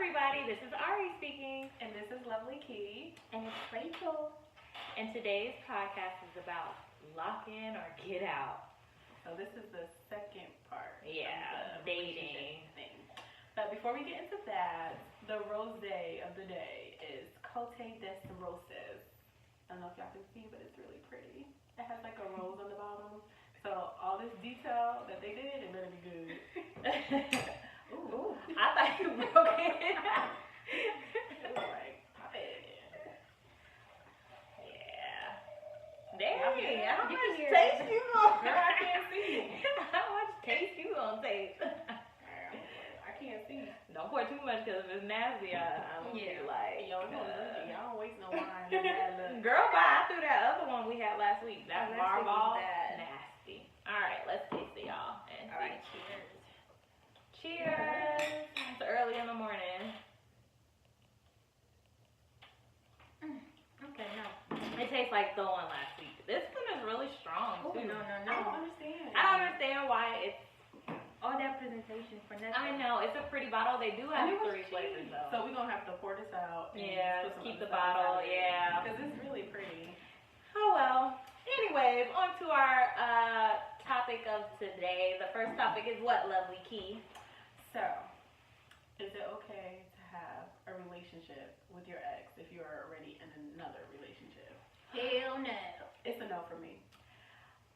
everybody, this is Ari speaking. And this is LovelyKi. And it's Rachel. And today's podcast is about lock in or get out. So this is the second part. Yeah, of the dating thing. But before we get into that, the rose of the day is Cote des Roses. I don't know if y'all can see, but it's really pretty. It has like a rose on the bottom. So all this detail that they did, it better be good. Ooh, I thought you broke it. It was like, pop it. Yeah. Dang, how You much can hear taste it. you on? Girl, I can't see. How much taste you on taste? I can't see. Don't pour too much because if it's nasty, I'm gonna be like, Yo, no, y'all don't waste no wine. girl, bye. I threw that other one we had last week. That last week Marble, was bad. nasty. All right, let's taste it, y'all. And All right, see. cheers. Cheers. It's early in the morning. Okay, no. It tastes like the one last week. This one is really strong Oh, too. no. I don't understand. I don't understand why it's. All that presentation for nothing. I know it's a pretty bottle. They do have And it was 3 flavors cheap. though. So we're gonna have to pour this out. And Yeah, put some keep other the stuff bottle, inside it. yeah. Because it's really pretty. Oh well. Anyways, on to our topic of today. The first topic is what, LovelyKi? So, is it okay to have a relationship with your ex if you are already in another relationship? Hell no. It's a no for me.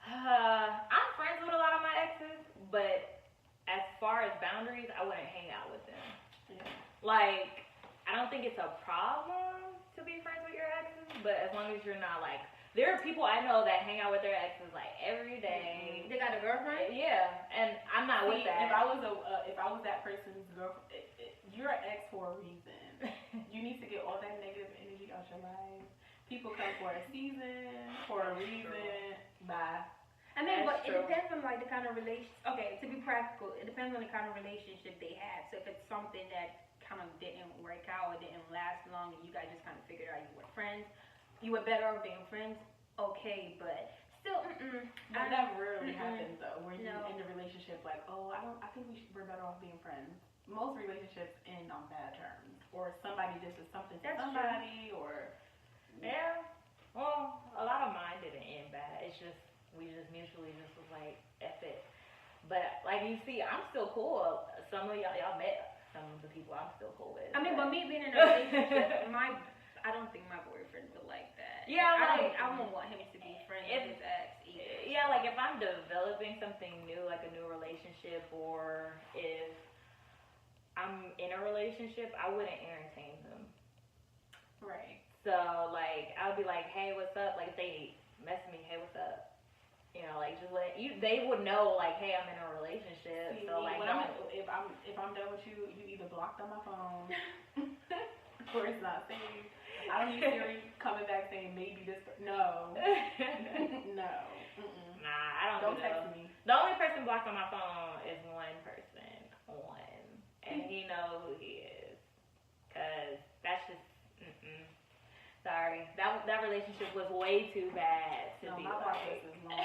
I'm friends with a lot of my exes, but as far as boundaries, I wouldn't hang out with them. Yeah. Like, I don't think it's a problem to be friends with your exes, but as long as you're not like, there are people I know that hang out with their exes like every day. They got a girlfriend? Yeah, and I'm not with See, that. if I was that person's girlfriend, you're an ex for a reason. You need to get all that negative energy out your life. People come for a season, for a reason. Bye. I mean, That's but true. it depends on like the kind of relationship. Okay, to be practical, it depends on the kind of relationship they had. So if it's something that kind of didn't work out or didn't last long and you guys just kind of figured out you were friends, you were better off being friends, okay, but still, But that rarely happens though, where you No. end a relationship like, oh, I think we're better off being friends. Most relationships end on bad terms, or somebody did something to That's somebody, or Yeah. Well, a lot of mine didn't end bad. It's just we just mutually just was like, F it. But like you see, I'm still cool. Some of y'all met some of the people I'm still cool with. I mean, but me being in a relationship, I don't think my boyfriend would like that. Yeah, I won't want him to be friends with his ex either. Yeah, like if I'm developing something new, like a new relationship, or if I'm in a relationship, I wouldn't entertain them. right. So like I would be like, hey, what's up? Like if they message me, hey, what's up? You know, like just let you. They would know, like, hey, I'm in a relationship. See, so like, if I'm done with you, you either blocked on my phone, or it's not saved. I don't need Siri coming back saying maybe this. No, no. Nah, I Don't do text that. me. The only person blocked on my phone is one person, and he knows who he is, cause that's just. Sorry, that relationship was way too bad to No, be my like. process is long.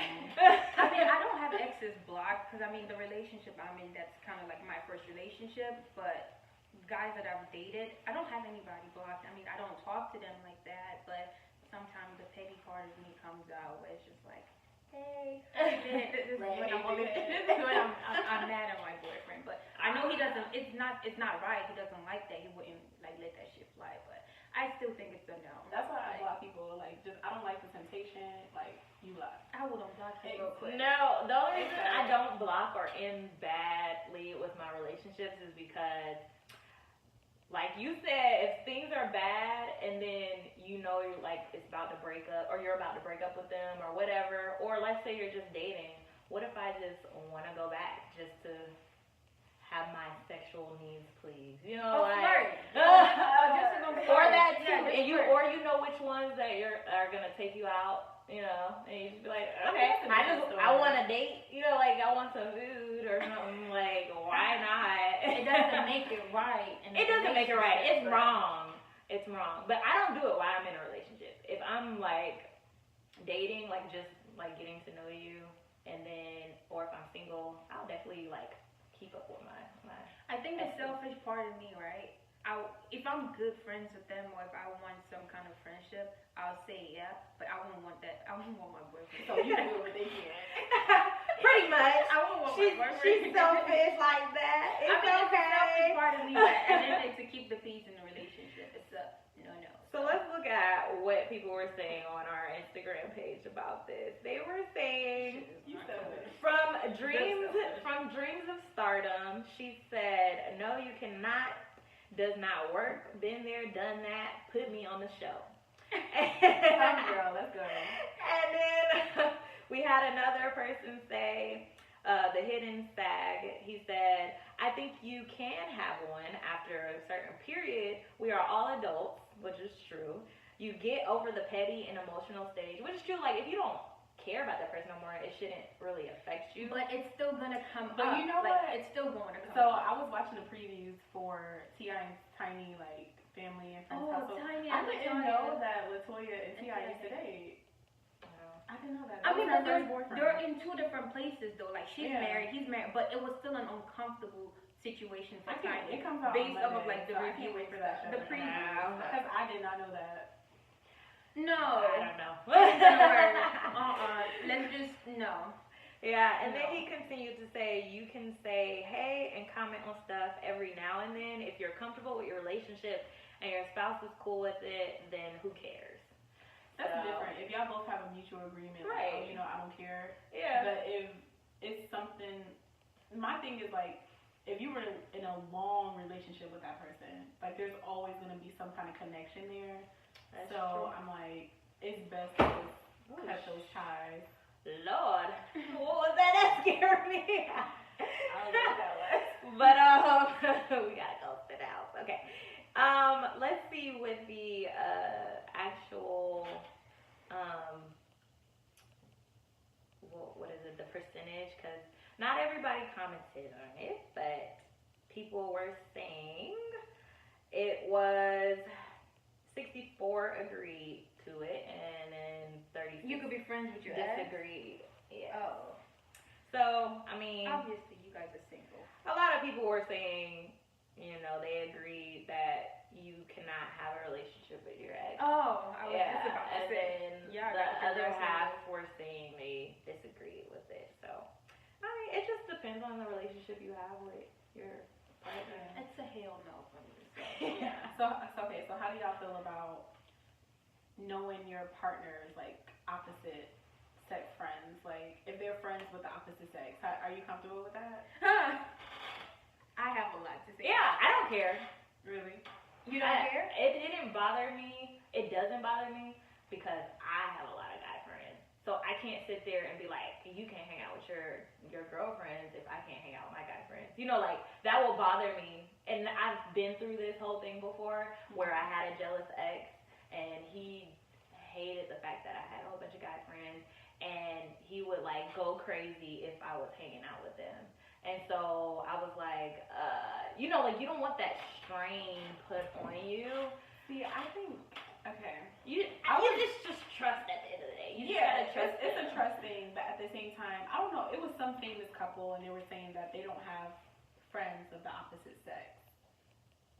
I mean, I don't have exes blocked because I mean the relationship I'm in, that's kind of like my first relationship. But guys that I've dated, I don't have anybody blocked. I mean, I don't talk to them like that. But sometimes the petty part of me comes out where it's just like, hey, this is Right. when I'm mad at my boyfriend. But I know he doesn't. It's not right. He doesn't like that. He wouldn't like let that shit fly. But I still think it's a no. That's why I block people. Like, I don't like the temptation. Like, you block. I would unblock you real quick. No, the only reason I don't block or end badly with my relationships is because, like you said, if things are bad and then you know you're like it's about to break up or you're about to break up with them or whatever, or let's say you're just dating, what if I just want to go back just to have my sexual needs pleased? You know, like or that too, Yeah, and you know which ones that are gonna take you out. You know, and you just be like, okay, I want a date, you know, like I want some food or something, like, why not? It doesn't make it right. It doesn't make it right. It's wrong. It's wrong. But I don't do it while I'm in a relationship. If I'm like dating, like just like getting to know you, and then, or if I'm single, I'll definitely like keep up with my I think the selfish part of me, right? if I'm good friends with them or if I want some kind of friendship, I'll say yeah, but I wouldn't want that. I wouldn't want my boyfriend. So you do it with they can. Pretty much. I wouldn't want She's my boyfriend. selfish like that. It's It's a selfish okay. part of me, but and then to keep the peace in the relationship, it's a no. So let's look at what people were saying on our Instagram page about this. They were saying You said it. from dreams of stardom, she said, "No, you cannot. Does not work. Been there, done that. Put me on the show." Come girl, let's go. And then we had another person say, the hidden sag, he said, "I think you can have one after a certain period. We are all adults," which is true. "You get over the petty and emotional stage," which is true. Like, if you don't care about that person no more, it shouldn't really affect you. But it's still gonna come But up. you know like, what? It's still going to come So up. I was watching the previews for T.I.'s Tiny like family and friends household. Tiny I and didn't Latoya. know that Latoya and T.I. T.I. used to date. I didn't know that. I mean, That was but her first boyfriend. they're in two different places though. Like she's Yeah. married, he's married, but it was still an uncomfortable situation for I can't. Tiny. It comes out based on off of Monday, like the so I review can't wait and for that stuff. show. The preview. Wow. Because I did not know that. No. I don't know. Let's just no. Yeah, and then he continued to say, "You can say hey and comment on stuff every now and then. If you're comfortable with your relationship and your spouse is cool with it, then who cares?" That's So, different. If y'all both have a mutual agreement, Right. like, I don't care. Yeah. But if it's something, my thing is like, if you were in a long relationship with that person, like there's always gonna be some kind of connection there. That's so true. I'm like, it's best to just cut those ties. Lord, what was that? That scared me. I don't know what that was. But we gotta go to the house. Okay. Let's see with the actual what is it? The percentage? Because not everybody commented on it, but people were saying it was 64 agreed to it, and then 36 You could be friends with your ex. disagreed. Yeah. Oh. So I mean, Obviously, you guys are single. a lot of people were saying, they agreed that you cannot have a relationship with your ex. Oh, I was just about to and say. then Yeah, the that's other aggressive. half were saying they disagreed with it. So, I mean, it just depends on the relationship you have with your partner. It's a hell no for me. Yeah. So okay. So how do y'all feel about knowing your partner's like opposite sex friends? Like if they're friends with the opposite sex, are you comfortable with that? I have a lot to say. Yeah, I don't care. Really? You don't care? It didn't bother me. It doesn't bother me because I have a lot of guy friends. So I can't sit there and be like, you can't hang out with your girlfriends if I can't hang out with my guy friends. Like that will bother me. And I've been through this whole thing before where I had a jealous ex and he hated the fact that I had a whole bunch of guy friends and he would like go crazy if I was hanging out with them. And so I was like, you don't want that strain put on you. See, I think okay. You just trust at the end of the day. You just Yeah, gotta trust it's a them. trust thing, but at the same time, I don't know. It was some famous couple, and they were saying that they don't have friends of the opposite sex.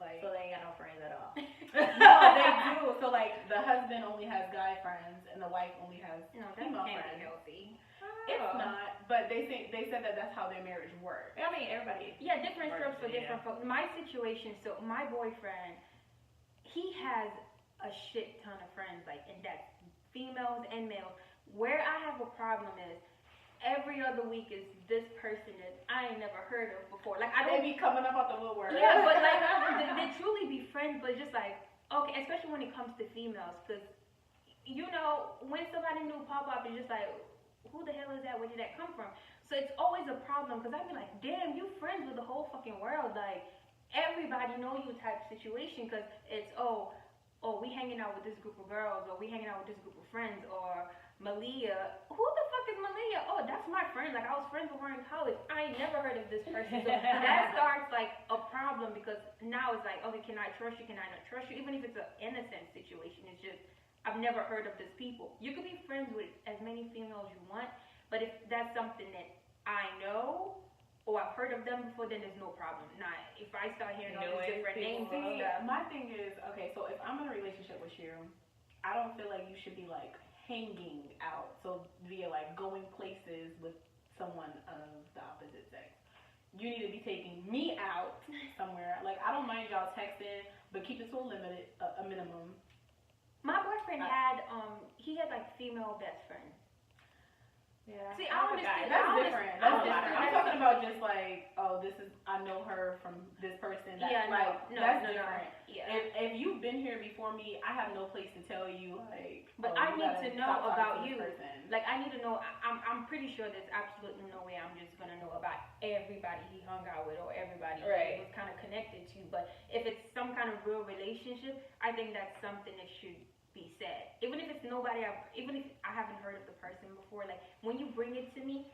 Like, So they ain't got no friends at all. no, they do. So like, the husband only has guy friends, and the wife only has No, that female can't friends. be healthy. It's not, but they said that that's how their marriage works. I mean, everybody. Yeah, different strokes for Yeah. different folks. My situation, so my boyfriend, he has a shit ton of friends, like, and that's females and males. Where I have a problem is every other week is this person that I ain't never heard of before. Like, I They don't be coming up out the woodwork. Yeah, but like they truly be friends, but just like okay, especially when it comes to females, because when somebody new pop up, it's just like, who the hell is that? Where did that come from? So it's always a problem because I'd be like, damn, you friends with the whole fucking world, like everybody know you type situation because it's we hanging out with this group of girls, or we hanging out with this group of friends, or Malia. Who the fuck is Malia? Oh, that's my friend. Like, I was friends with her in college. I ain't never heard of this person. So that starts, like, a problem because now it's like, okay, can I trust you? Can I not trust you? Even if it's an innocent situation, it's just, I've never heard of these people. You could be friends with as many females you want, but if that's something that I know, or I've heard of them before, then there's no problem. Now, if I start hearing all these different names and See, stuff. my thing is, okay, so if I'm in a relationship with you, I don't feel like you should be like hanging out. So via like going places with someone of the opposite sex. You need to be taking me out somewhere. Like, I don't mind y'all texting, but keep it to a minimum. My boyfriend had like female best friends. Yeah. See, I understand. That's different. That's different. I'm talking about just like, oh, I know her from this person. That's different. Yeah. If you've been here before me, I have no place to tell you, like. But I need to know about you. Person. Like, I need to know. I'm pretty sure there's absolutely no way I'm just gonna know about everybody he hung out with or everybody he was kind of connected to. But if it's some kind of real relationship, I think that's something that should be said. Even if it's nobody, even if I haven't heard of the person before, like when you bring it to me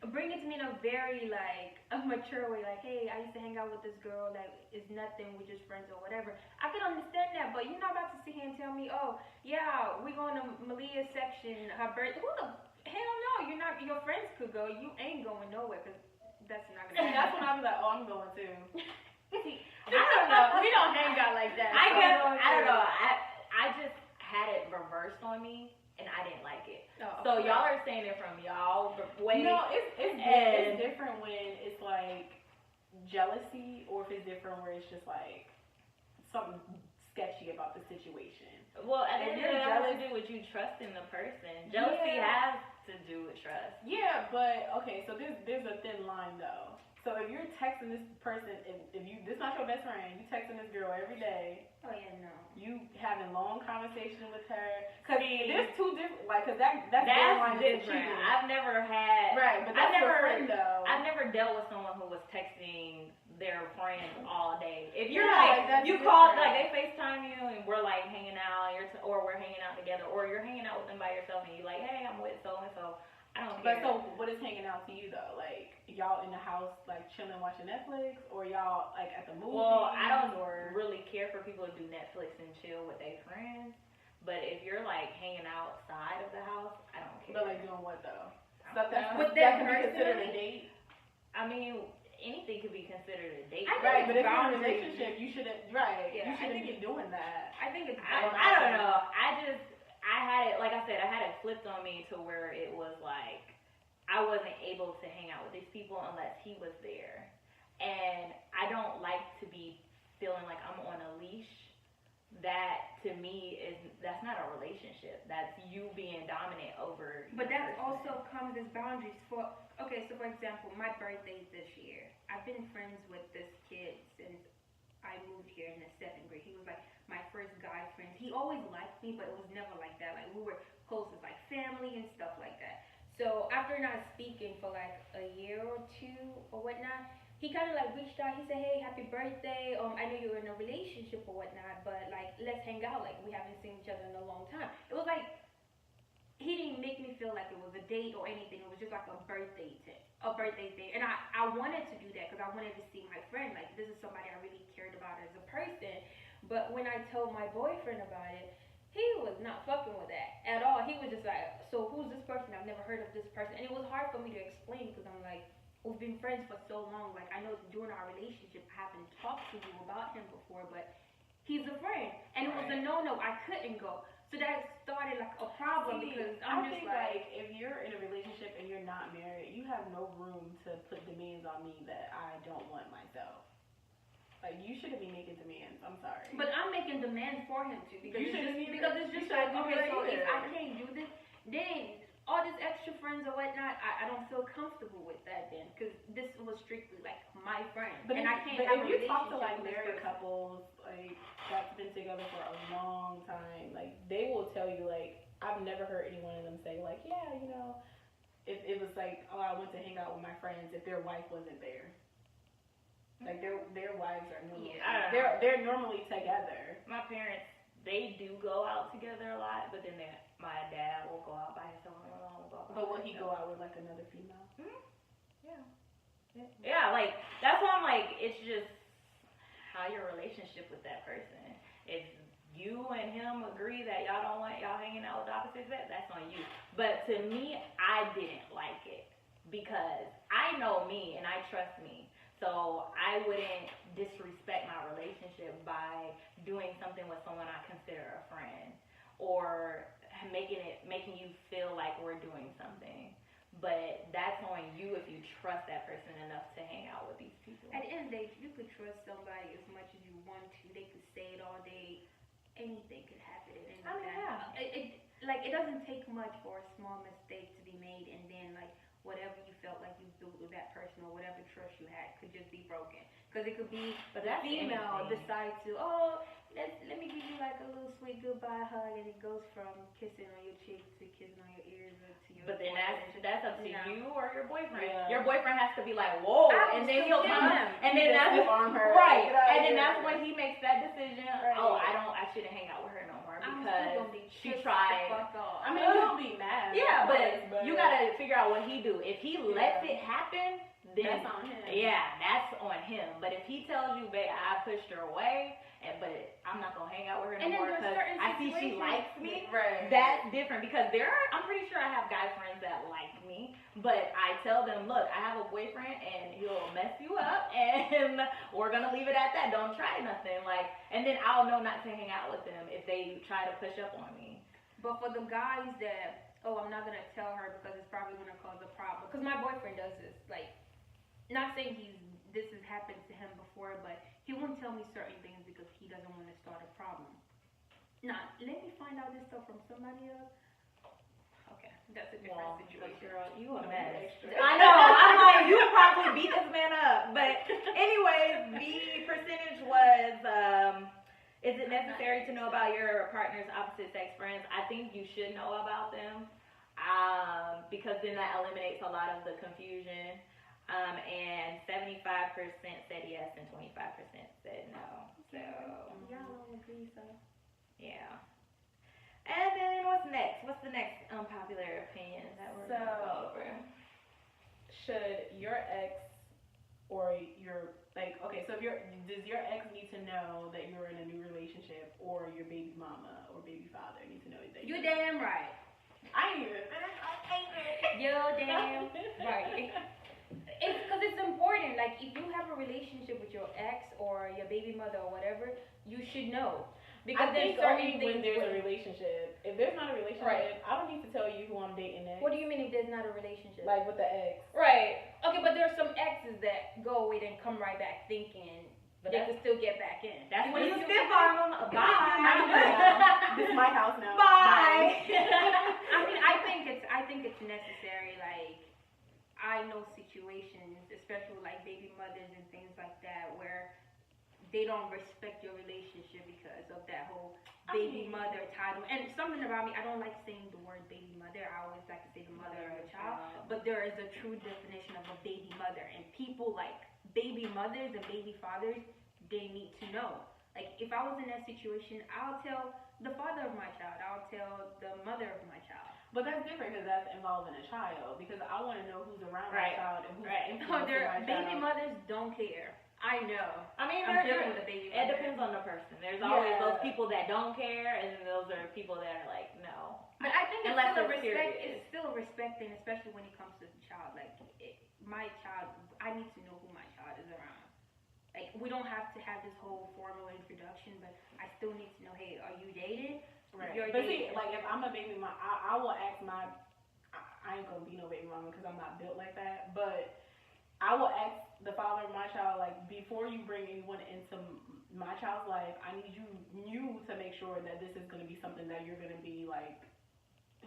in a very like a mature way, like, hey, I used to hang out with this girl, like it's nothing, we're just friends or whatever. I can understand that, but you're not about to sit here and tell me, oh yeah, we're going to Malia's section, her birthday. Who the hell no? You're not. Your friends could go. You ain't going nowhere because that's not gonna happen. That's when I'll be like, oh, I'm going too. See, I don't know. We don't hang out like that. I don't know. I just had it reversed on me, and I didn't like it. Oh, so y'all are saying it from y'all way. No, it's different when it's like jealousy, or if it's different where it's just like something sketchy about the situation. Well, at the end of the day, it has to do with you trusting the person. Jealousy has to do with trust. Yeah, but okay, so there's a thin line though. So if you're texting this person, if you this not your best friend, you texting this girl every day. Oh yeah, no. You having long conversation with her. Cause See, there's two different, like, cause that's different. I've never had. Right, but that's your friend though. I've never dealt with someone who was texting their friends all day. If you're you call, like they FaceTime you and we're like hanging out, or we're hanging out together, or you're hanging out with them by yourself and you're like, hey, I'm with so and so. I don't care. But so, what is hanging out to you though? Like, y'all in the house, like chilling, watching Netflix, or y'all like at the movies? Well, I don't really care for people to do Netflix and chill with their friends. But if you're like hanging outside of the house, I don't care. But like doing what though? Stuff that can be considered a date. I mean, anything could be considered a date. Right, but if you're in a relationship, you shouldn't. Right, yeah, you shouldn't be doing that. I think it's. I don't know. I had it, like I said, I had it flipped on me to where it was like I wasn't able to hang out with these people unless he was there. And I don't like to be feeling like I'm on a leash. That to me that's not a relationship. That's you being dominant over. But that also comes as boundaries for. Okay, so for example, my birthday's this year. I've been friends with this kid since I moved here in the 7th grade. He was like my first guy friend. He always liked me, but it was never like that. Like we were close as like family and stuff like that. So after not speaking for like a year or two or whatnot, he kind of like reached out. He said, hey, happy birthday. I know you're in a relationship or whatnot, but like let's hang out. Like we haven't seen each other in a long time. It was like he didn't make me feel like it was a date or anything. It was just like a birthday thing. And I wanted to do that because I wanted to see my friend. Like this is somebody I really cared about as a person. But when I told my boyfriend about it, he was not fucking with that at all. He was just like, so who's this person? I've never heard of this person. And it was hard for me to explain because I'm like, we've been friends for so long. Like, I know during our relationship, I haven't talked to you about him before, but he's a friend. And it was a no-no. I couldn't go. So that started like a problem because I think like, if you're in a relationship and you're not married, you have no room to put demands on me that I don't want myself. Like, you shouldn't be making demands. I'm sorry. But I'm making demands for him too because it's just like, okay, so if I can't do this, then all this extra friends or whatnot, I don't feel comfortable with that then because this was strictly like my friend. But I can't if have a you talk to like relationship with married couples, like that's been together for a long time, like they will tell you like I've never heard any one of them say like, yeah, you know, if it was like, oh, I went to hang out with my friends if their wife wasn't there. Like their wives are normally they're normally together. My parents, they do go out together a lot, but then my dad will go out by himself and my mom will go out by But will he go out with like another female? Mm-hmm. Yeah, like that's why I'm like, it's just how your relationship with that person. If you and him agree that y'all don't want y'all hanging out with the opposite sex, that's on you. But to me, I didn't like it because I know me and I trust me. So I wouldn't disrespect my relationship by doing something with someone I consider a friend, or making you feel like we're doing something. But that's on you if you trust that person enough to hang out with these people. At the end of the day, you could trust somebody as much as you want to. They could say it all day. Anything could happen at any time. Yeah. It doesn't take much for a small mistake to be made, and then like whatever you felt like you built with that person or whatever trust you had could just be broken. Because it could be the female decide to, let me give you like a little sweet goodbye hug, and it goes from kissing on your cheek to kissing on your ears or to your. But then that's up to you or your boyfriend. Yeah. Your boyfriend has to be like, whoa, and then he'll come, and then that's right, and then that's when he makes that decision. Right. Oh, I shouldn't hang out with her no more because she tried. I mean, you don't be mad. Yeah, but you gotta figure out what he do. If he lets it happen, then that's on him. Yeah, that's on him. But if he tells you, babe, I pushed her away, but I'm not gonna hang out with her no more because I see she likes me. Right. That's different because I'm pretty sure I have guy friends that like me, but I tell them, look, I have a boyfriend and he'll mess you up, and we're gonna leave it at that. Don't try nothing, and then I'll know not to hang out with them if they try to push up on me. But for the guys that, I'm not gonna tell her because it's probably gonna cause a problem. Because my boyfriend does this. Not saying this has happened to him before, but he won't tell me certain things because he doesn't want to start a problem. Now, let me find out this stuff from somebody else. Okay, that's a different situation. Girl, you a mess. I know. I'm like, you would probably beat this man up. But anyways, the percentage was, is it necessary to know about your partner's opposite sex friends? I think you should know about them, because then that eliminates a lot of the confusion. And 75% said yes and 25% said no. So y'all all agree, so yeah. And then what's next? What's the next unpopular opinion that we're going to go over? Should your ex or your does your ex need to know that you're in a new relationship, or your baby mama or baby father need to know that you're damn right. I ain't even. You're damn right. It's because it's important. Like, if you have a relationship with your ex or your baby mother or whatever, you should know. Because I think only when there's a relationship. If there's not a relationship, right, I don't need to tell you who I'm dating next. What do you mean if there's not a relationship? Like with the ex. Right. Okay, but there are some exes that go away and come right back thinking they can still get back in. That's when you stiff on them. Bye. This is my house now. Bye. I think it's necessary. Like, I know situations, especially like baby mothers and things like that, where they don't respect your relationship because of that whole baby mother title. And something about me, I don't like saying the word baby mother. I always like to say the mother of a child. But there is a true definition of a baby mother. And people like baby mothers and baby fathers, they need to know. Like, if I was in that situation, I'll tell the father of my child. I'll tell the mother of my child. But that's different because that's involving a child. Because I want to know who's around my child and who's influencing my child. Baby mothers don't care. I know. I mean, I'm dealing with a baby mother. It depends on the person. There's always those people that don't care, and then those are people that are like, no. But I think it's still respecting, especially when it comes to the child. Like, my child, I need to know who my child is around. Like, we don't have to have this whole formal introduction, but I still need to know, hey, are you dating? Right. But see, like, if I'm a baby mom, I will ask I ain't gonna be no baby mama because I'm not built like that, but I will ask the father of my child, like, before you bring anyone into my child's life, I need you to make sure that this is going to be something that you're going to be, like,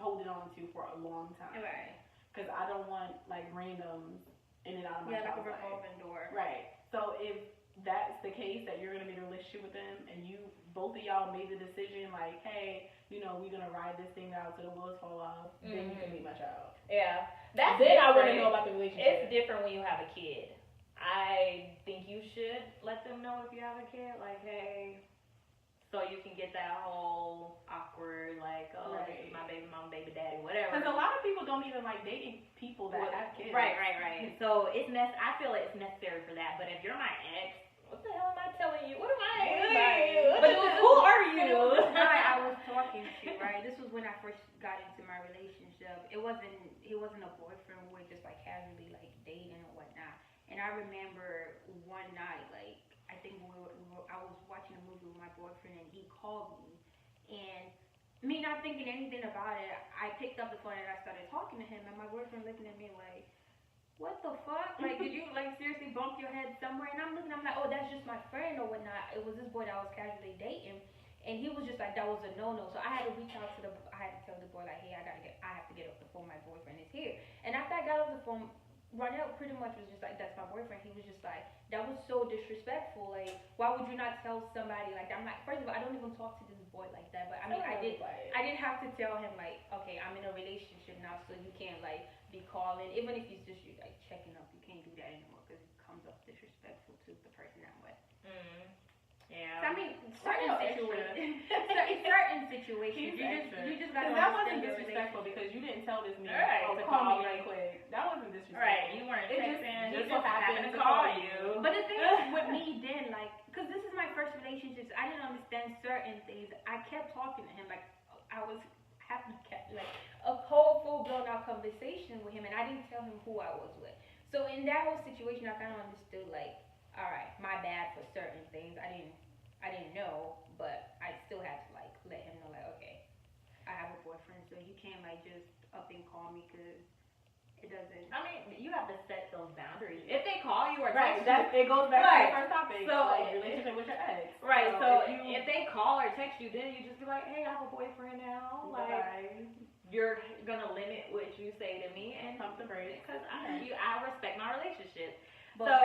holding on to for a long time. Right. Because I don't want, like, randoms in and out of my child's life. Yeah, like a revolving door. Right. So if that's the case, that you're going to be in a relationship with them, and both of y'all made the decision, like, hey, we're going to ride this thing out till the wheels fall off, then you can meet my child. Yeah. Then I want to know about the relationship. It's different when you have a kid. I think you should let them know if you have a kid, like, hey, so you can get that whole awkward, like, this is my baby mom, baby daddy, whatever. Because a lot of people don't even like dating people that have kids. Right. So I feel it's necessary for that. But if you're my ex, what the hell am I telling you? What am I? Who are you? But this guy I was talking to, right? This was when I first got into my relationship. He wasn't a boyfriend. We were just like casually like dating or And I remember one night, like, I think I was watching a movie with my boyfriend, and he called me. And me not thinking anything about it, I picked up the phone and I started talking to him. And my boyfriend looking at me like, what the fuck? Like, did you, like, seriously bump your head somewhere? And I'm like, oh, that's just my friend or whatnot. It was this boy that I was casually dating. And he was just like, that was a no-no. So I had to reach out to I had to tell the boy, like, hey, I have to get off the phone. My boyfriend is here. And after I got off the phone, Ronell pretty much was just like, that's my boyfriend. He was just like, that was so disrespectful. Like, why would you not tell somebody like that? I'm like, first of all, I don't even talk to this boy like that. But I mean, I did have to tell him like, okay, I'm in a relationship now, so you can't like be calling, even if it's just you like checking up. You can't do that anymore because it comes up disrespectful to the person I'm with. Yeah. So, I mean, certain situations, you just gotta understand that wasn't disrespectful because you didn't tell this man, to call me right quick. That wasn't disrespectful. Right, you weren't texting. Just so happened to call you. But the thing is with me then, like, because this is my first relationship, I didn't understand certain things. I kept talking to him, like, I was having like a whole full-blown out conversation with him, and I didn't tell him who I was with. So in that whole situation, I kind of understood, like, all right, my bad for certain things. I didn't know, but I still had to like let him know, like, okay, I have a boyfriend, so you can't like just up and call me because it doesn't. I mean, you have to set those boundaries. If they call you or Right, text it goes back to the first topic. So like relationship with your ex. Right. So if they call or text you, then you just be like, hey, I have a boyfriend now. Like, you're gonna limit what you say to me and pump the brakes because I respect my relationship. But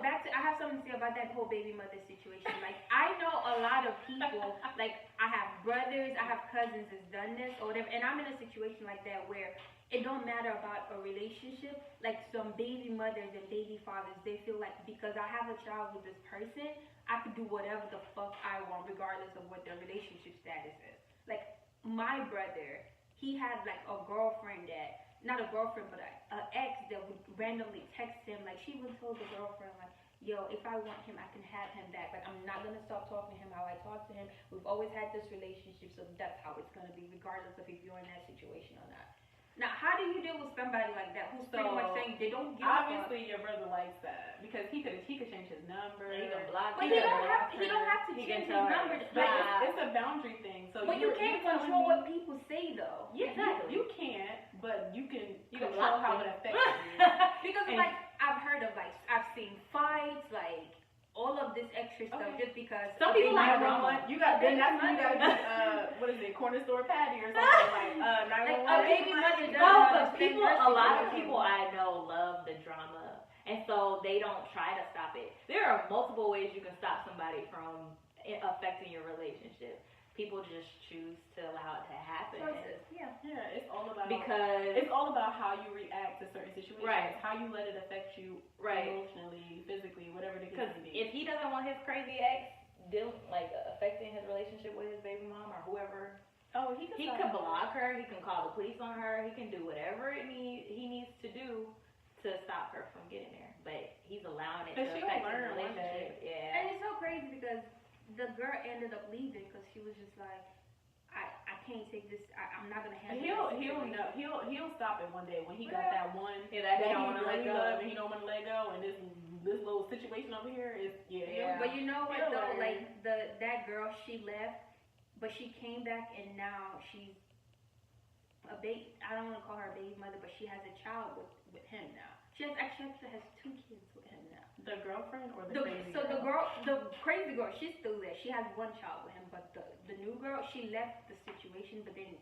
back to I have something to say about that whole baby mother situation. Like, I know a lot of people, like, I have brothers, I have cousins that's done this or whatever, and I'm in a situation like that where it don't matter about a relationship. Like, some baby mothers and baby fathers, they feel like because I have a child with this person, I could do whatever the fuck I want regardless of what their relationship status is. Like, my brother, he had like a girlfriend that, not a girlfriend, but an ex that would randomly text him. Like, she would tell the girlfriend, like, yo, if I want him, I can have him back. Like, I'm not going to stop talking to him how I talk to him. We've always had this relationship, so that's how it's going to be, regardless of if you're in that situation or not. Now, how do you deal with somebody like that who's pretty much saying they don't give a fuck? Obviously, your brother likes that because he could change his number. He can block. But he don't have to change his number. It's a boundary thing. So but you can't control what people say, though. Yeah, exactly. You can't, but you can control how it affects you. Because like I've heard of like I've seen fights, like all of this extra stuff just because some people like drama. You got then that's when you gotta get what is it, corner store patty or something like 911. A lot of people I know love the drama, and so they don't try to stop it. There are multiple ways you can stop somebody from affecting your relationship. People just choose to allow it to happen. Yeah, it's all about how you react to certain situations, right? How you let it affect you, right? Emotionally, physically, whatever the case may be. If he doesn't want his crazy ex affecting his relationship with his baby mom or whoever, he could block her. He can call the police on her. He can do whatever he needs to do to stop her from getting there. But he's allowing it to affect his relationship. Yeah, and it's so crazy because the girl ended up leaving because she was just like, I can't take this. I'm not gonna handle it. He'll stop it one day when he got that one that he don't want to let go, and he don't want to let go, and this little situation over here is But you know what though, like that girl, she left, but she came back and now she's a baby. I don't want to call her a baby mother, but she has a child with him now. She actually has 2 kids with him now. The girlfriend or the crazy girl? So the crazy girl, she's still there. She has 1 child with him, but the new girl, she left the situation, but then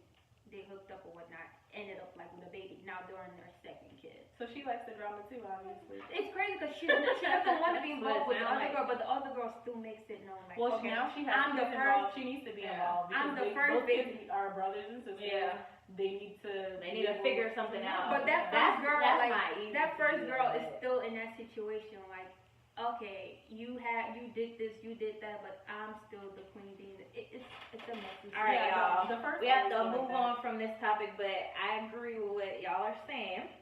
they hooked up or whatnot. Ended up like with a baby. Now they're on their 2nd kid. So she likes the drama too, obviously. It's crazy because she doesn't want to be involved with the other girl, but the other girl still makes it known. Like, well, now she has to be involved. She needs to be involved. I'm the first baby. Our brothers and sisters. Yeah. They need to figure something out. But that first girl is still in that situation. Like, okay, you did this, you did that, but I'm still the queen being. It's a messy. All right, y'all. We have to move on from this topic, but I agree with what y'all are saying.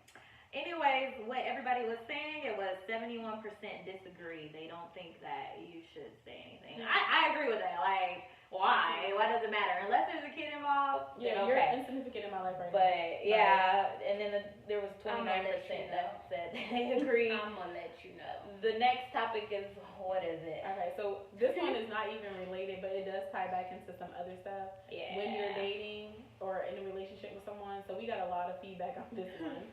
Anyways, what everybody was saying, it was 71% disagree. They don't think that you should say anything. I agree with that. Like, why? Why does it matter? Unless there's a kid involved. Yeah, you're insignificant in my life right now. But yeah, and then there was 29%. 1% that said they agree. I'm gonna let you know. The next topic is, what is it? Okay, so this one is not even related, but it does tie back into some other stuff. Yeah. When you're dating or in a relationship with someone, so we got a lot of feedback on this one.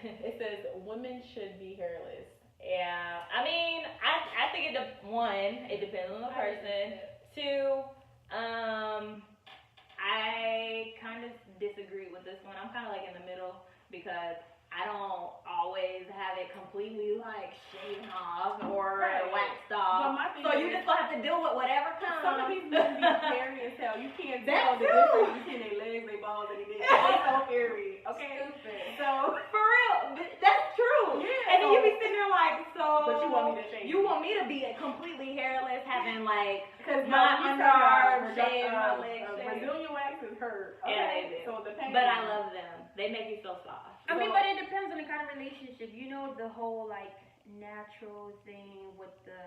It says women should be hairless. Yeah, I mean, I think it depends on the person. Two, I kind of disagree with this one. I'm kind of like in the middle because I don't always have it completely like shaved off or waxed off. So you just gonna have to deal with whatever comes. Some of these men be hairy as hell. You can't tell the true. difference between their legs, their balls, and their dicks. It's so hairy. Okay. Stupid. So For real, that's true. Yeah. And then you be sitting there like, so. But you want me to shave? You want me to be completely hairless, having like because my underarms shaved, my legs shaved. Brazilian wax is hurt. Okay? Yeah, they do. So the pain. But I love them. They make me feel soft. I mean, but it depends on the kind of relationship. You know, the whole like natural thing with the.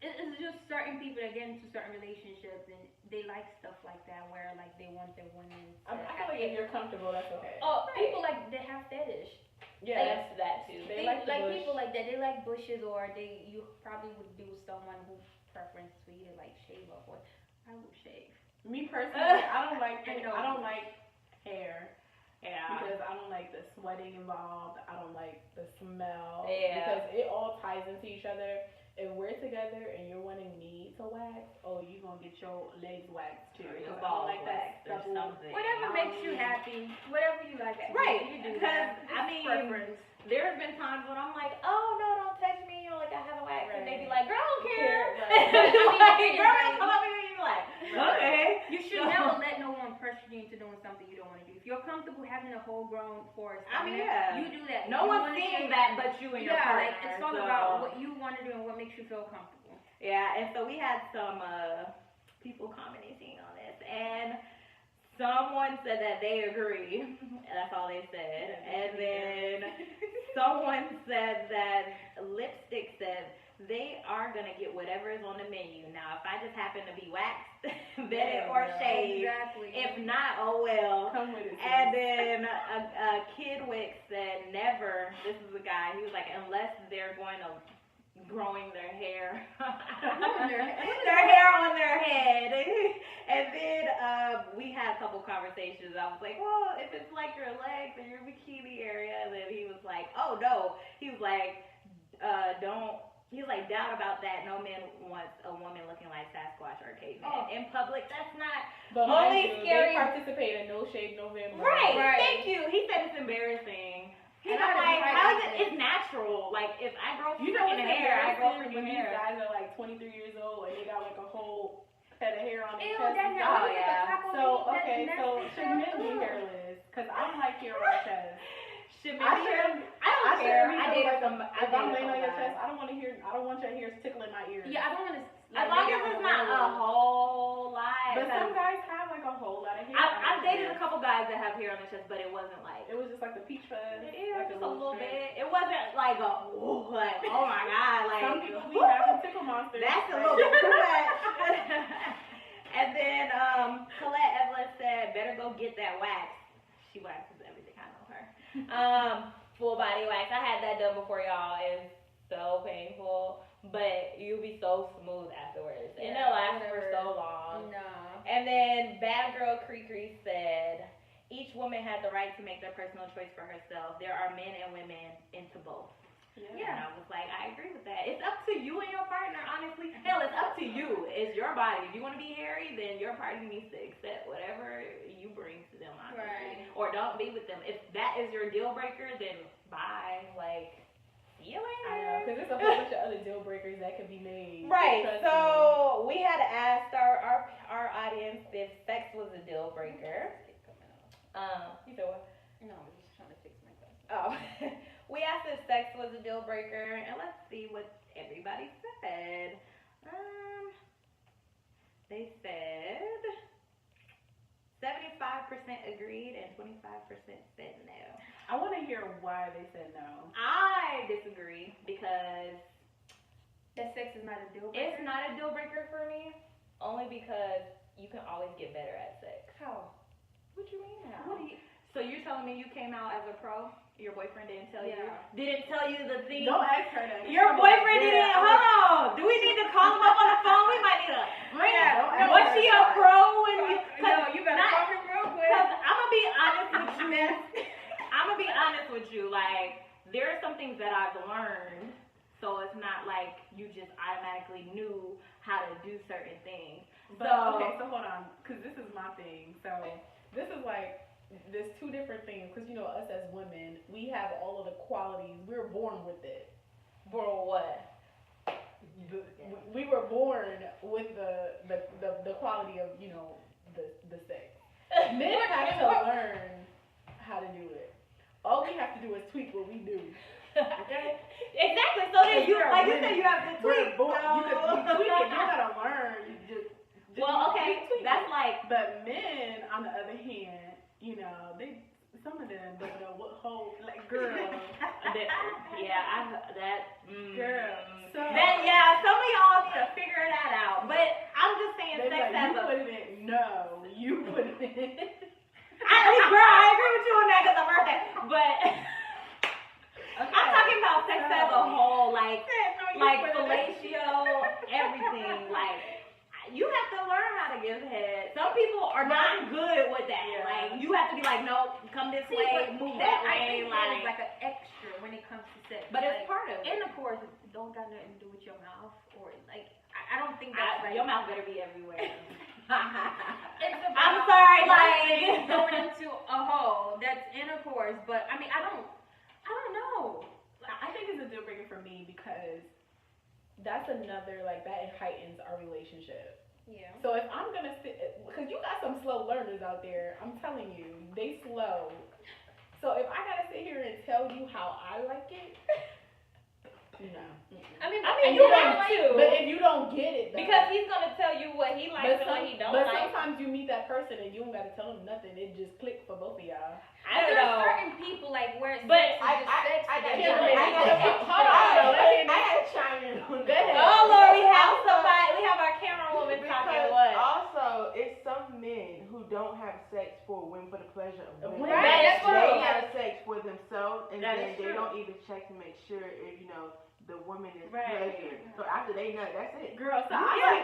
It's just certain people that get into certain relationships and they like stuff like that, where like they want their women. I feel like if you're comfortable, that's okay. Oh, people like they have fetish. Yeah, That's that too. They like the bush. people like that. They like bushes, or you probably would do someone whose preference for you to like shave up. Or I would shave. Me personally, I don't like I know. I don't like hair. Yeah. Because I don't like the sweating involved. I don't like the smell. Yeah. Because it all ties into each other. If we're together and you're wanting me to wax, oh, you gonna get your legs waxed too. Or your 'Cause I don't balls like that waxed or stubble. something. Whatever makes you happy, whatever you like. to do, Right, You do because, that. I mean, Preference. There's been times when I'm like, oh no, don't touch me, or like I have a wax, and they be Right. like, girl, I don't care. Right. Like, girl, Right. come up here and you like, okay. You should never let no one pressure you into doing something you don't want to do. If you're comfortable having a whole grown forest, I mean, yeah. you do that. No You one's wanna seeing shave- that but you and your Yeah, partner. like it's all so. about what you want to do and what makes you feel comfortable. Yeah, and so we had some people commenting on this, and someone said that they agree. That's all they said. And then someone said that Lipstick said they are going to get whatever is on the menu. Now, if I just happen to be waxed, vetted, or shaved, Exactly. if not, oh well. Come with it. And then a Kidwick said never. This is a guy. He was like, unless they're going to growing their hair. Their hair on their head. And then we had a couple conversations. I was like, well, if it's like your legs or your bikini area, and then he was like, oh no. He was like, he was like, doubt about that. No man wants a woman looking like Sasquatch or a caveman. In public, that's not But only mind you, scary. they participate in No Shave November. Right. Right. Thank you. He said it's embarrassing. He And I'm got it like, right how is like it? that. It's natural. Like, if I grow You know what's freaking hair, I grow embarrassing freaking when these hair. guys are like 23 years old and they got like a whole head of hair on their Ew, chest. that's and not Oh, stuff. yeah. So okay, so should men be hairless? Cause I don't like hair on my chest. Should I be hair? shouldn't. I don't care. I dated like some. if I'm laying on your chest, I don't want to hear. I don't want your hairs tickling my ears. Yeah, I don't want to. As long as it's not a whole lot. But some guys have like a whole lot of hair. I've dated a couple guys that have hair on their chest, but it wasn't like. It was just like the peach fuzz. Yeah, like just a little strip. bit. It wasn't like a like oh my god, like Some people be having tickle monsters. that's a little bit too much. And then Colette Evelyn said, better go get that wax. She waxes everything, I know her. Full body wax. I had that done before, y'all. It's so painful, but you'll be so smooth afterwards. And it'll last for so long. No. And then Bad Girl Cree said, each woman has the right to make their personal choice for herself. There are men and women into both. Yeah. And I was like, I agree with that. It's up to you and your partner, honestly. Hell, it's up to you. It's your body. If you want to be hairy, then your partner needs to accept whatever you bring to them, honestly. Right. Or don't be with them. If that is your deal breaker, then bye. Like, see you later. I know, because there's a whole bunch of other deal breakers that could be made. Right. Trust So we had asked our audience if sex was a deal breaker. You said what? No, I was just trying to fix my glasses. Oh. We asked if sex was a deal breaker, and let's see what everybody said. They said 75% agreed and 25% said no. I want to hear why they said no. I disagree because That sex is not a deal breaker. it's not a deal breaker for me, only because you can always get better at sex. How? What you mean now? What do you? So you're telling me you came out as a pro? Your boyfriend didn't tell you? Yeah. Didn't tell you the thing? Don't ask her that. Your boyfriend didn't. Hold on. Do we need to call him up on the phone? We might need to ring it. Don't Was ask she her a that. pro when you? No, you better call him real quick. Because I'm gonna be honest with you. I'm gonna be honest with you. Like, there are some things that I've learned, so it's not like you just automatically knew how to do certain things. But okay, so hold on, because this is my thing. So this is like, there's two different things. Because you know, us as women, we have all of the qualities. We were born with it. For what? We were born with the quality of, you know, the sex. Men have to learn how to do it. All we have to do is tweak what we do. Okay? Exactly. So then you, like you said, you have to tweak. You can tweak it. You gotta learn. Well, okay, tweak that's it. like. But men, on the other hand, you know, some of them don't know what whole, like, girl. Girl. So Yeah, some of y'all need to figure that out. But I'm just saying, they sex like, as you a. put it in. No, you put it in. Girl, I agree with you on that because I'm birthday. But I'm talking about sex as a whole, like fellatio, everything. Like, you have to learn how to give head. Some people are not good with that. Yeah. Like, you have to be like, nope, come this way, move that way. It's like an extra when it comes to sex. But it's like, part of it. intercourse don't got nothing to do with your mouth, or like I don't think that's like your mouth better be everywhere. It's about I'm sorry, going into a hole. That's intercourse, but I mean I don't know. I think it's a deal breaker for me because that's another, like, that heightens our relationship. Yeah. So if I'm gonna sit, because you got some slow learners out there, I'm telling you, they slow. So if I gotta sit here and tell you how I like it, no. I mean you have to. But if you don't get it, though, Because he's gonna tell you what he likes and what he don't but like. sometimes you meet that person and you don't gotta tell them nothing. It just click for both of y'all. I don't know. certain people like where But sex is just sex. I to them. gotta chime in on that. Oh Lord, we have somebody. We have our camera woman talking. Because What? also, it's some men who don't have sex for women for the pleasure of women. Right, that's They true. have sex for themselves, and That then is they true. don't even check to make sure if, you know, the woman is Right. pleasured. So after they nut, that's it. Girl, so Yeah,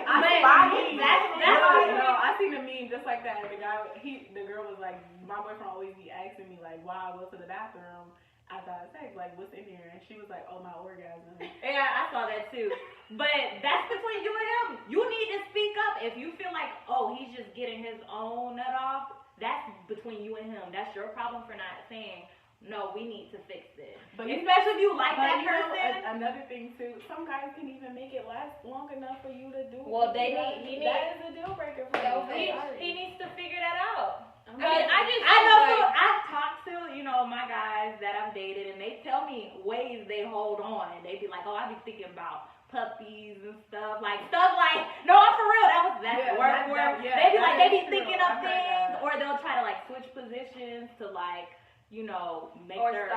I seen a meme just like that. The girl was like, my boyfriend always be asking me like, why I go to the bathroom after I have sex, like, what's in here? And she was like, oh, my orgasm. Yeah, I saw that too. But that's between you and him. You need to speak up. If you feel like, oh, he's just getting his own nut off, that's between you and him. That's your problem for not saying, no, we need to fix this. But especially if you like that you know, person. another thing too, some guys can even make it last long enough for you to do. Well, that is a deal breaker for me. He needs to figure that out. I mean, I know too. I've talked to, you know, my guys that I've dated, and they tell me ways they hold on. They be like, oh, I be thinking about puppies and stuff like no, I'm for real. That's word for it. They be like, they be thinking of things, or they'll try to like switch positions to like, you know, make their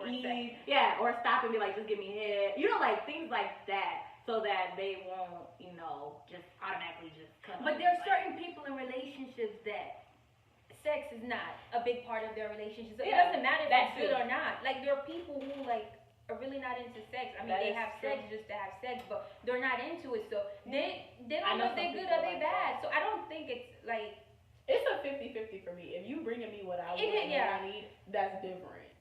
ease. Yeah, or stop and be like, just give me head. You know, like things like that, so that they won't, you know, just automatically just come. But there are certain people in relationships that sex is not a big part of their relationship. So it doesn't matter if it's good or not. Like there are people who like are really not into sex. I mean, they have sex just to have sex, but they're not into it. So they don't know if they're good or they bad. So I don't think it's like. It's a 50-50 for me. If you bringing me what I want and what I need, that's different.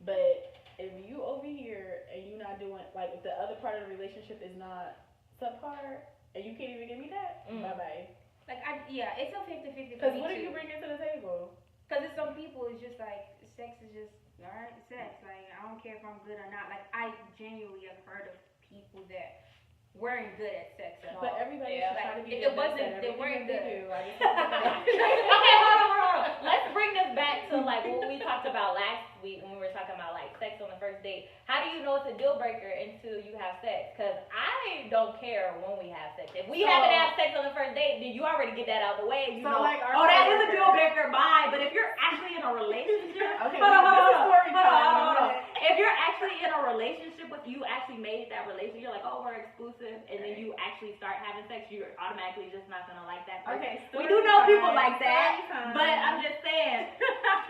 But if you over here and you not doing, like, if the other part of the relationship is not subpar and you can't even give me that, bye-bye. Like, it's a 50-50 for me. Because what are you bringing to the table? Because it's some people, it's just like, sex is just, alright, sex. Like, I don't care if I'm good or not. Like, I genuinely have heard of people that weren't good at sex at all. But everybody should try to be if it wasn't, they weren't good. Okay, hold on. Let's bring this back to like what we talked about last week when we were talking about like sex on the first date. How do you know it's a deal breaker until you have sex? Because I don't care when we have sex. If we haven't had sex on the first date, then you already get that out of the way. You know, like oh, that is a deal breaker. Bye. But if you're actually in a relationship, Okay, hold on. If you're actually in a relationship with you, actually made that relationship, you're like, oh, we're exclusive, and then you actually start having sex, you're automatically just not gonna like that person. Okay, we do know people like that, but I'm just saying,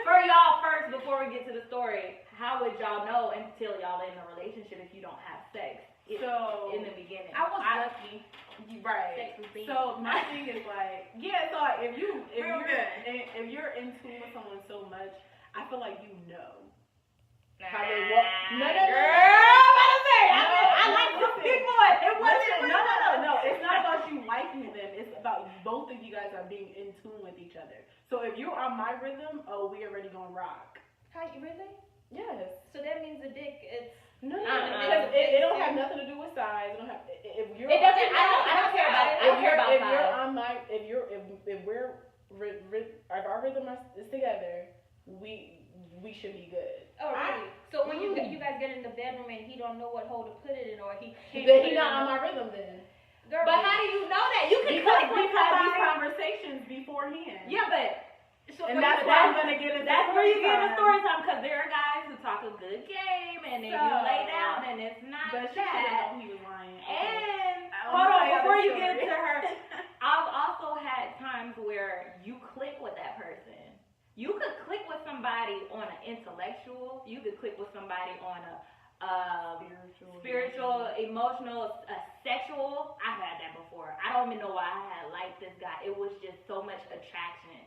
for for y'all first, before we get to the story, how would y'all know until y'all in a relationship if you don't have sex? So in the beginning, I was lucky. Right. Sex was being. So my thing is like, yeah. So like, if you're in tune with someone so much, I feel like you know how they walk. No. I like the big boy. It wasn't. No. It's not about you liking them. It's about both of you guys are being in tune with each other. So if you're on my rhythm, we already gonna rock. How you really? Yes. So that means the dick. It's. No, because it don't have nothing to do with size. It don't have. If you're. It doesn't. I don't care about. I don't care about if size. you're on my, if our rhythm is together, we should be good. Oh really? So when you guys get in the bedroom and he don't know what hole to put it in, or he can't. Then he not on my rhythm then. Girl, But how do you know that? You can Because click we've with had these somebody. conversations beforehand. Yeah, but. So And that's why I'm gonna get into That's where you get story into time. story time, because there are guys who talk a good game and then you lay down and it's not But she should that. have known he was lying. And I hold wanna on, tell y'all before this you get story. to her, I've also had times where you click with that person. You could click with somebody on an intellectual. You could click with somebody on a spiritual, emotional, sexual. I've had that before. I don't even know why I had liked this guy. It was just so much attraction.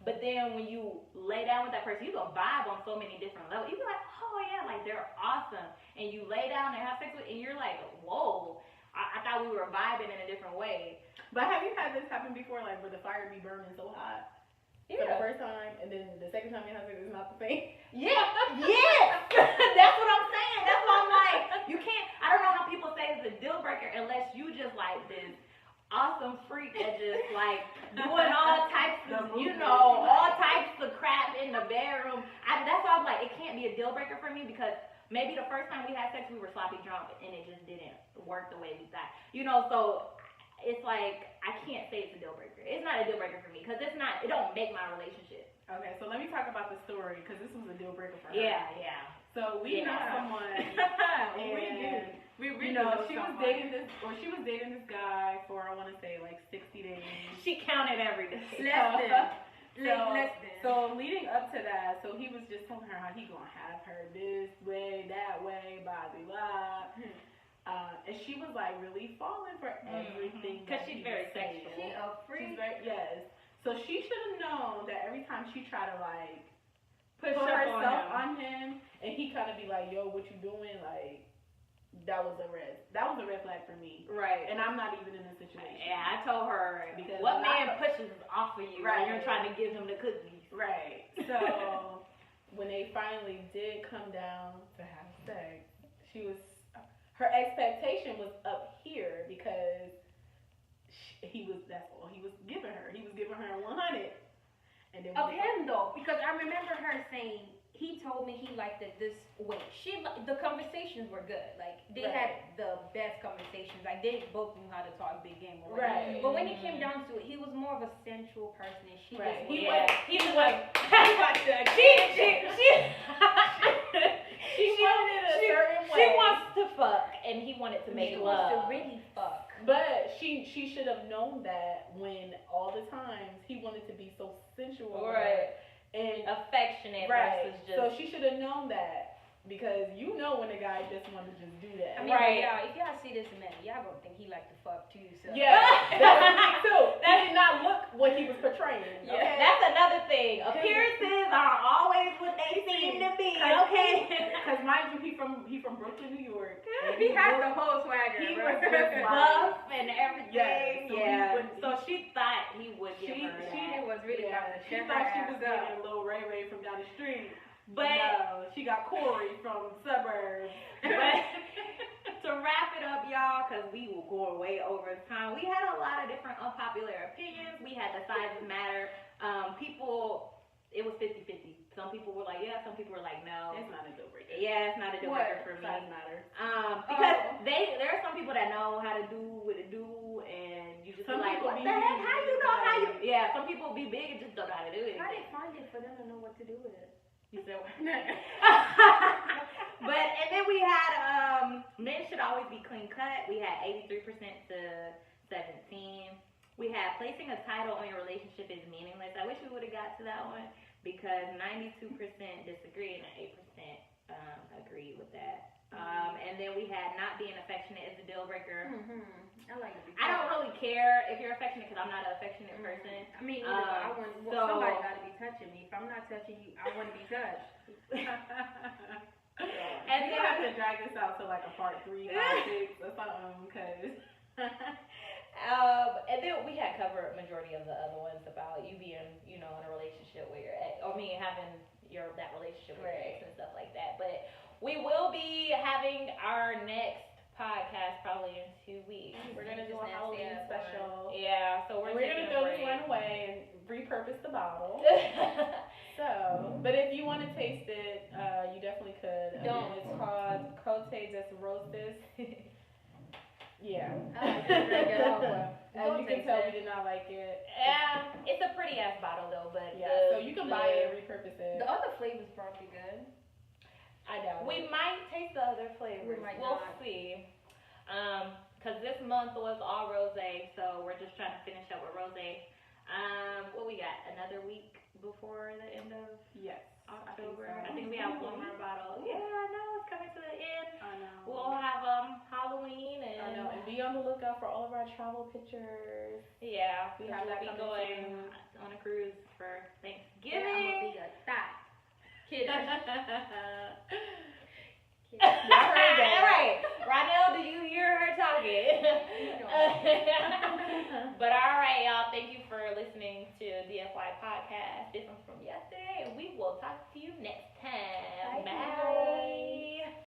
But then when you lay down with that person, you can vibe on so many different levels. You be like, oh yeah, like they're awesome. And you lay down and have sex with, and you're like, whoa, I thought we were vibing in a different way. But have you had this happen before, like where the fire be burning so hot? For the first time, and then the second time you have sex is not the same. Yeah, yes. That's what I'm saying. That's why I'm like, you can't. I don't know how people say it's a deal breaker unless you just like this awesome freak that just like doing all types of, all types of crap in the bedroom. That's why I'm like, it can't be a deal breaker for me, because maybe the first time we had sex we were sloppy drunk and it just didn't work the way we thought. So it's like, I can't say it's a deal breaker. It's not a deal breaker for me, because it don't make my relationship. Okay, so let me talk about the story, because this was a deal breaker for her. Yeah. So we know someone. We she was dating this guy for, I want to say, like 60 days. She counted every day. So leading up to that, so he was just telling her how he gonna have her this way, that way, blah blah blah. And she was like really falling for everything. Because she's very sexual. She a freak. Yes. So she should have known that every time she tried to like put herself herself on him, and he kind of be like, "Yo, what you doing?" Like that was a red flag for me. Right. And I'm not even in a situation. Yeah, I told her, because what man pushes off of you when you're trying to give him the cookies? Right. So when they finally did come down to have sex, her expectation was up here, because that's all he was giving her. He was giving her 100. And then Of him though, because I remember her saying he told me he liked it this way. The conversations were good. Like they had the best conversations. Like they both knew how to talk big game. Or right. But when it came down to it, he was more of a sensual person, and she was. He was she wanted it a certain way. She wants to fuck, and he wanted to make love. Wants to really fuck. But she should have known that when all the times he wanted to be so sensual, and affectionate versus just. So she should have known that, because when a guy just wanted to just do that. I mean, if y'all see this man, y'all gonna think he like to fuck too. So. Yeah, that's the thing too. That did not look what he was portraying. Yeah, okay? that's another thing. Appearances are always what they seem to be. Okay. Because mind you, he from Brooklyn, New York. He has the whole swagger. He bro. was just buff and everything. Yeah. So she thought he would give her that. She was really about to She check thought her she was ass up. getting Lil Ray Ray from down the street. But no, she got Corey from the suburbs. But to wrap it up, y'all, because we will go way over time. We had a lot of different unpopular opinions. We had the sizes matter. It was 50-50. Some people were like, yeah. Some people were like, no. It's not a deal breaker. Yeah, it's not a deal breaker for me. Size matter. Because there are some people that know how to do what to do, and you just be like, what the heck? How you know how you? Yeah, some people be big and just don't know how to do it. How did they find it for them to know what to do with it? You said what? And then we had men should always be clean cut. We had 83% to 17. We had placing a title on your relationship is meaningless. I wish we would have got to that one. because 92% disagree and 8% agreed with that. And then we had not being affectionate is a deal breaker. I like it. I don't really care if you're affectionate because I'm not an affectionate person. I mean, I want somebody got to be touching me. If I'm not touching you, I want to be touched. And you have to drag this out to like a part 3, 5, 6 or something, because. And then we had covered majority of the other ones about you being, in a relationship with your ex, or me having that relationship with your ex and stuff like that. But we will be having our next podcast probably in 2 weeks. We're gonna do a Halloween special. Yeah, so we're gonna throw this one away and repurpose the bottle. So, but if you want to taste it, you definitely could. Again, it's called Cote des Roses. Yeah. As you can tell, we did not like it. Yeah, it's a pretty ass bottle though, but so you can buy it and repurpose it. The other flavors probably good. I doubt we might taste the other flavors. We'll see. Cause this month was all rosé, so we're just trying to finish up with rosé. What we got? Another week before the end of October. I think we have one more bottle. Yeah, I know it's coming to the end. I know. We'll have Halloween and be on the lookout for all of our travel pictures. Yeah, we have that coming going on a cruise for Thanksgiving. Yeah, I'm gonna be a thot. Kidding. Y'all heard that, right? Ronell, do you hear her talking? But all right, y'all. Thank you for listening to DFY podcast. This one's from yesterday, and we will talk to you next time.